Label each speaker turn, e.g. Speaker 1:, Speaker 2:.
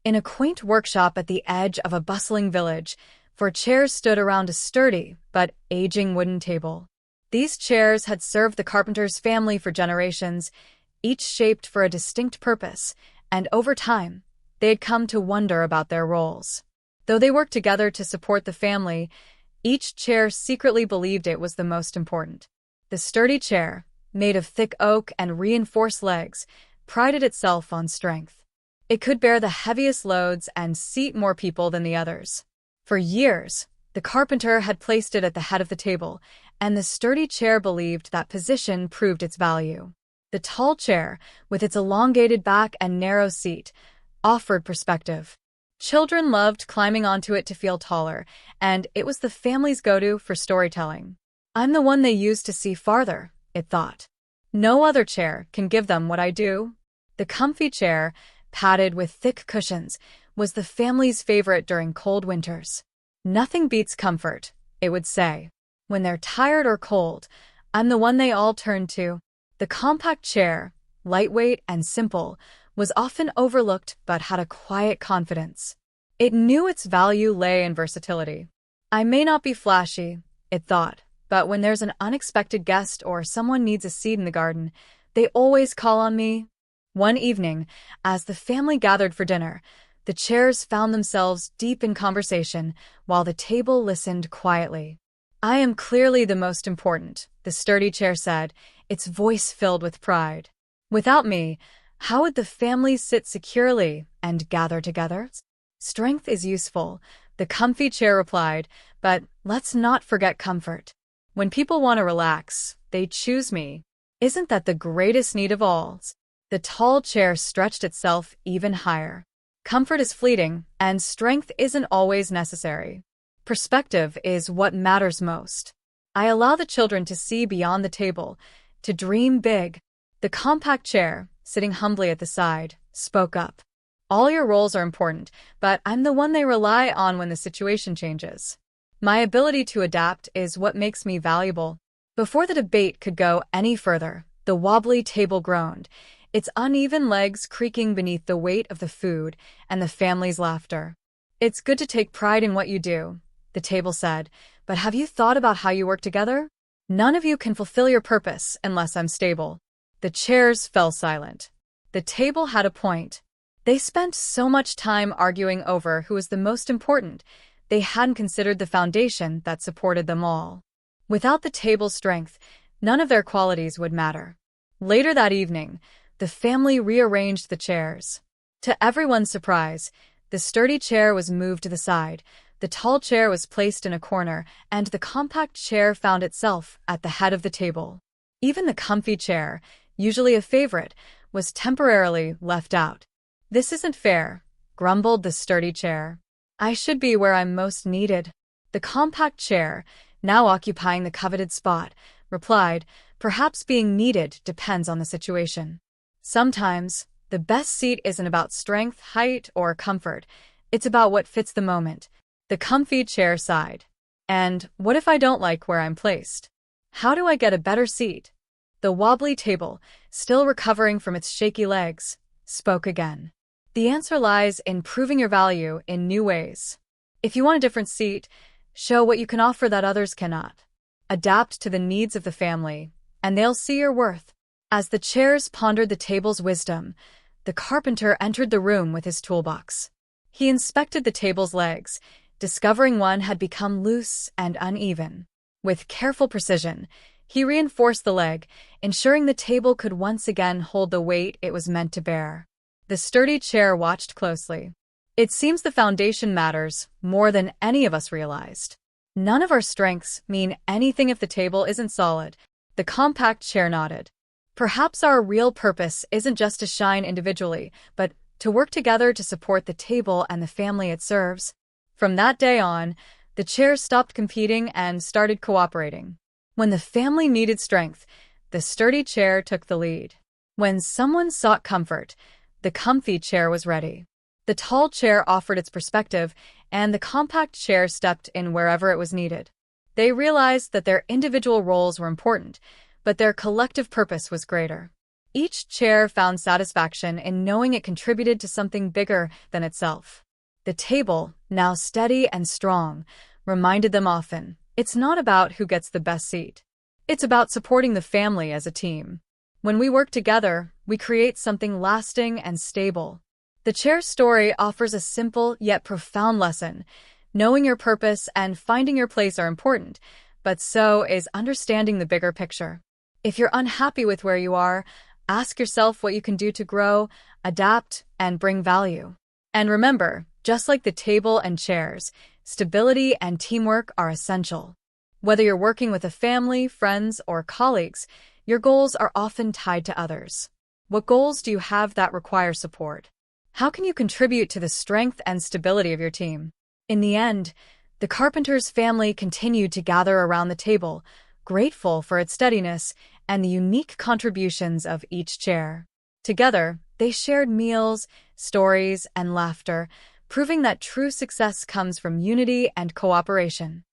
Speaker 1: In a quaint workshop at the edge of a bustling village, 4 chairs stood around a sturdy but aging wooden table. These chairs had served the carpenter's family for generations, each shaped for a distinct purpose, and over time, they had come to wonder about their roles. Though they worked together to support the family, each chair secretly believed it was the most important. The sturdy chair, made of thick oak and reinforced legs, prided itself on strength. It could bear the heaviest loads and seat more people than the others. For years, the carpenter had placed it at the head of the table, and the sturdy chair believed that position proved its value. The tall chair, with its elongated back and narrow seat, offered perspective. Children loved climbing onto it to feel taller, and it was the family's go-to for storytelling. "I'm the one they use to see farther," it thought. "No other chair can give them what I do." The comfy chair, padded with thick cushions, was the family's favorite during cold winters. "Nothing beats comfort," it would say. "When they're tired or cold, I'm the one they all turn to." The compact chair, lightweight and simple, was often overlooked but had a quiet confidence. It knew its value lay in versatility. "I may not be flashy," it thought, "but when there's an unexpected guest or someone needs a seat in the garden, they always call on me." One evening, as the family gathered for dinner, the chairs found themselves deep in conversation while the table listened quietly. "I am clearly the most important," the sturdy chair said, its voice filled with pride. "Without me, how would the family sit securely and gather together?" "Strength is useful," the comfy chair replied, "but let's not forget comfort. When people want to relax, they choose me. Isn't that the greatest need of all?" The tall chair stretched itself even higher. "Comfort is fleeting, and strength isn't always necessary. Perspective is what matters most. I allow the children to see beyond the table, to dream big." The compact chair, sitting humbly at the side, spoke up. "All your roles are important, but I'm the one they rely on when the situation changes. My ability to adapt is what makes me valuable." Before the debate could go any further, the wobbly table groaned, its uneven legs creaking beneath the weight of the food and the family's laughter. "It's good to take pride in what you do," the table said, "but have you thought about how you work together? None of you can fulfill your purpose unless I'm stable." The chairs fell silent. The table had a point. They spent so much time arguing over who was the most important, they hadn't considered the foundation that supported them all. Without the table's strength, none of their qualities would matter. Later that evening, the family rearranged the chairs. To everyone's surprise, the sturdy chair was moved to the side, the tall chair was placed in a corner, and the compact chair found itself at the head of the table. Even the comfy chair, usually a favorite, was temporarily left out. "This isn't fair," grumbled the sturdy chair. "I should be where I'm most needed." The compact chair, now occupying the coveted spot, replied, "Perhaps being needed depends on the situation. Sometimes, the best seat isn't about strength, height, or comfort. It's about what fits the moment." The comfy chair sighed. "And what if I don't like where I'm placed? How do I get a better seat?" The wobbly table, still recovering from its shaky legs, spoke again. "The answer lies in proving your value in new ways. If you want a different seat, show what you can offer that others cannot. Adapt to the needs of the family, and they'll see your worth." As the chairs pondered the table's wisdom, the carpenter entered the room with his toolbox. He inspected the table's legs, discovering one had become loose and uneven. With careful precision, he reinforced the leg, ensuring the table could once again hold the weight it was meant to bear. The sturdy chair watched closely. "It seems the foundation matters more than any of us realized. None of our strengths mean anything if the table isn't solid." The compact chair nodded. "Perhaps our real purpose isn't just to shine individually, but to work together to support the table and the family it serves." From that day on, the chairs stopped competing and started cooperating. When the family needed strength, the sturdy chair took the lead. When someone sought comfort, the comfy chair was ready. The tall chair offered its perspective, and the compact chair stepped in wherever it was needed. They realized that their individual roles were important, but their collective purpose was greater. Each chair found satisfaction in knowing it contributed to something bigger than itself. The table, now steady and strong, reminded them often, it's not about who gets the best seat. It's about supporting the family as a team. When we work together, we create something lasting and stable. The chair story offers a simple yet profound lesson. Knowing your purpose and finding your place are important, but so is understanding the bigger picture. If you're unhappy with where you are, ask yourself what you can do to grow, adapt, and bring value. And remember, just like the table and chairs, stability and teamwork are essential. Whether you're working with a family, friends, or colleagues, your goals are often tied to others. What goals do you have that require support? How can you contribute to the strength and stability of your team? In the end, the carpenter's family continued to gather around the table, grateful for its steadiness and the unique contributions of each chair. Together, they shared meals, stories, and laughter, proving that true success comes from unity and cooperation.